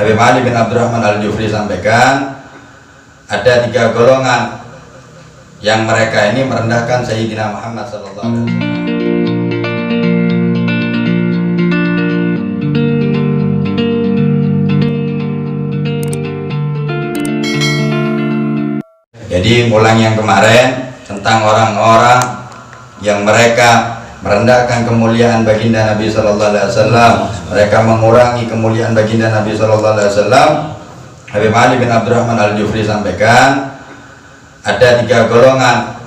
Habib Ali bin Abdurrahman Al-Jufri sampaikan ada 3 golongan yang mereka ini merendahkan Sayyidina Muhammad sallallahu alaihi wasallam. Jadi mulang yang kemarin tentang orang-orang yang mereka merendahkan kemuliaan baginda Nabi sallallahu alaihi wasallam, mereka mengurangi kemuliaan baginda Nabi sallallahu alaihi wasallam. Habib Ali bin Abdurrahman Al-Jufri sampaikan ada 3 golongan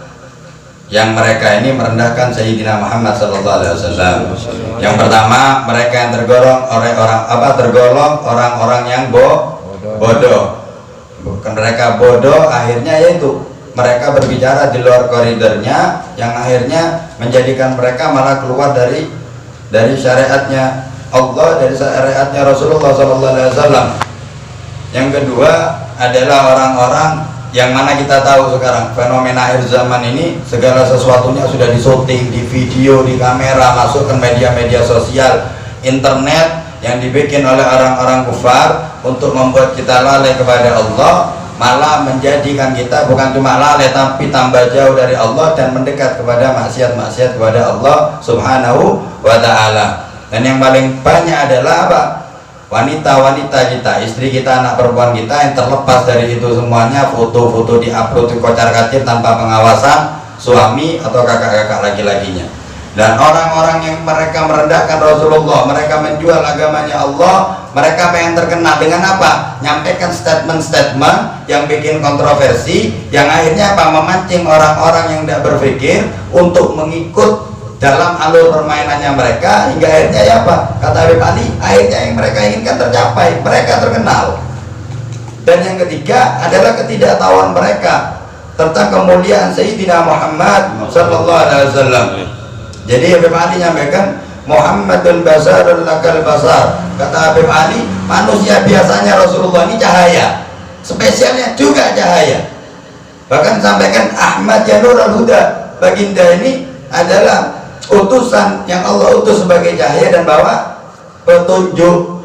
yang mereka ini merendahkan Sayyidina Muhammad sallallahu alaihi wasallam. Yang pertama, mereka yang tergolong orang-orang yang bodoh. Bukan mereka bodoh, akhirnya yaitu mereka berbicara di luar koridornya, yang akhirnya menjadikan mereka malah keluar dari syariatnya Allah, dari syariatnya Rasulullah SAW. Yang kedua adalah orang-orang yang mana kita tahu sekarang fenomena akhir zaman ini segala sesuatunya sudah disyuting, di video, di kamera, masuk ke media-media sosial, internet yang dibikin oleh orang-orang kufar untuk membuat kita lalai kepada Allah, malah menjadikan kita bukan cuma lalai tapi tambah jauh dari Allah dan mendekat kepada maksiat-maksiat kepada Allah Subhanahu wa ta'ala. Dan yang paling banyak adalah apa? Wanita-wanita kita, istri kita, anak perempuan kita yang terlepas dari itu semuanya, foto-foto di-upload di kocar-kacir tanpa pengawasan suami atau kakak-kakak laki-lakinya. Dan orang-orang yang mereka merendahkan Rasulullah, mereka menjual agamanya Allah, mereka pengen terkenal dengan apa? Nyampaikan statement-statement yang bikin kontroversi, yang akhirnya apa? Memancing orang-orang yang tidak berpikir untuk mengikut dalam alur permainannya mereka, hingga akhirnya ya apa? Kata Habib Ali, akhirnya yang mereka inginkan tercapai, mereka terkenal. Dan yang ketiga adalah ketidaktahuan mereka tentang kemuliaan Sayyidina Muhammad sallallahu alaihi wasallam. Jadi Habib Ali nyampaikan Muhammadun basarun lakal basar. Kata Habib Ali, manusia biasanya Rasulullah ini cahaya, spesialnya juga cahaya. Bahkan sampaikan Ahmad ya Nurul Huda, baginda ini adalah utusan yang Allah utus sebagai cahaya dan bawa petunjuk.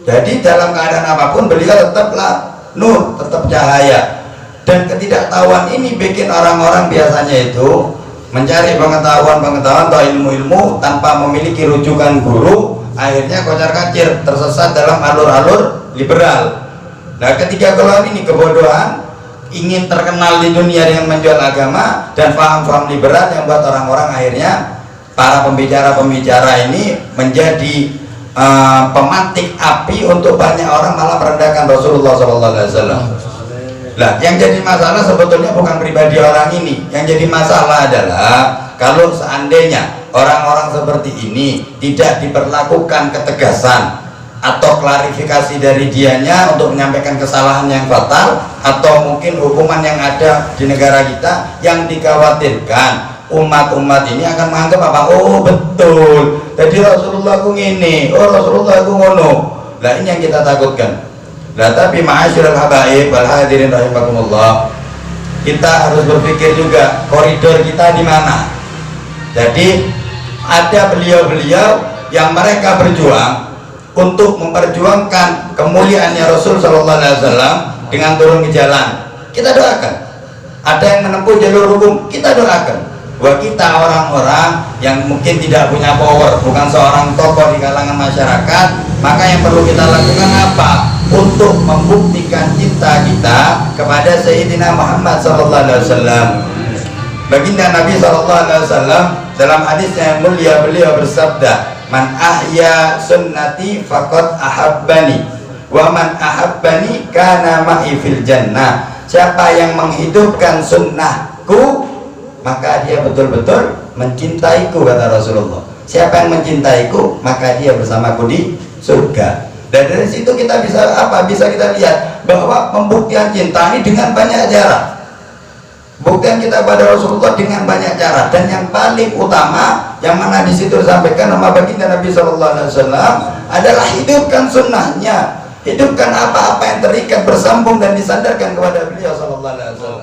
Jadi dalam keadaan apapun beliau tetaplah nur, tetap cahaya. Dan ketidaktahuan ini bikin orang-orang biasanya itu mencari pengetahuan atau ilmu-ilmu tanpa memiliki rujukan guru, akhirnya kocar-kacir, tersesat dalam alur-alur liberal. Nah, ketiga golongan ini kebodohan, ingin terkenal di dunia dengan menjual agama, dan paham-paham liberal yang buat orang-orang akhirnya para pembicara-pembicara ini menjadi pemantik api untuk banyak orang malah merendahkan Rasulullah SAW. Nah, yang jadi masalah sebetulnya bukan pribadi orang ini. Yang jadi masalah adalah kalau seandainya orang-orang seperti ini tidak diperlakukan ketegasan atau klarifikasi dari dianya untuk menyampaikan kesalahan yang fatal, atau mungkin hukuman yang ada di negara kita, yang dikhawatirkan umat-umat ini akan menganggap apa? Oh betul, jadi Rasulullah ku ngini, oh Rasulullah ku ngono. Nah, ini yang kita takutkan. Nah, tapi ma'asyiral habaib wal hadirin rahimakumullah, kita harus berpikir juga koridor kita di mana. Jadi ada beliau-beliau yang mereka berjuang untuk memperjuangkan kemuliaannya Rasul sallallahu alaihi wasallam dengan turun ke jalan. Kita doakan. Ada yang menempuh jalur hukum, kita doakan. Buat kita orang-orang yang mungkin tidak punya power, bukan seorang tokoh di kalangan masyarakat, maka yang perlu kita lakukan apa? Untuk membuktikan cinta kita kepada Sayyidina Muhammad SAW. Baginda Nabi SAW dalam hadisnya yang mulia beliau bersabda, man ahya sunnati faqad ahabbani wa man ahabbani kana ma'i fil jannah. Siapa yang menghidupkan sunnahku, maka dia betul-betul mencintaiku, kata Rasulullah. Siapa yang mencintaiku, maka dia bersamaku di surga. Dan dari situ kita bisa apa? Bisa kita lihat bahwa pembuktian cinta ini dengan banyak cara. Buktian kita pada Rasulullah dengan banyak cara, dan yang paling utama yang mana di situ disampaikan nama baginda Nabi Sallallahu Alaihi Wasallam adalah hidupkan sunnahnya, hidupkan apa-apa yang terikat bersambung dan disandarkan kepada beliau Sallallahu Alaihi Wasallam.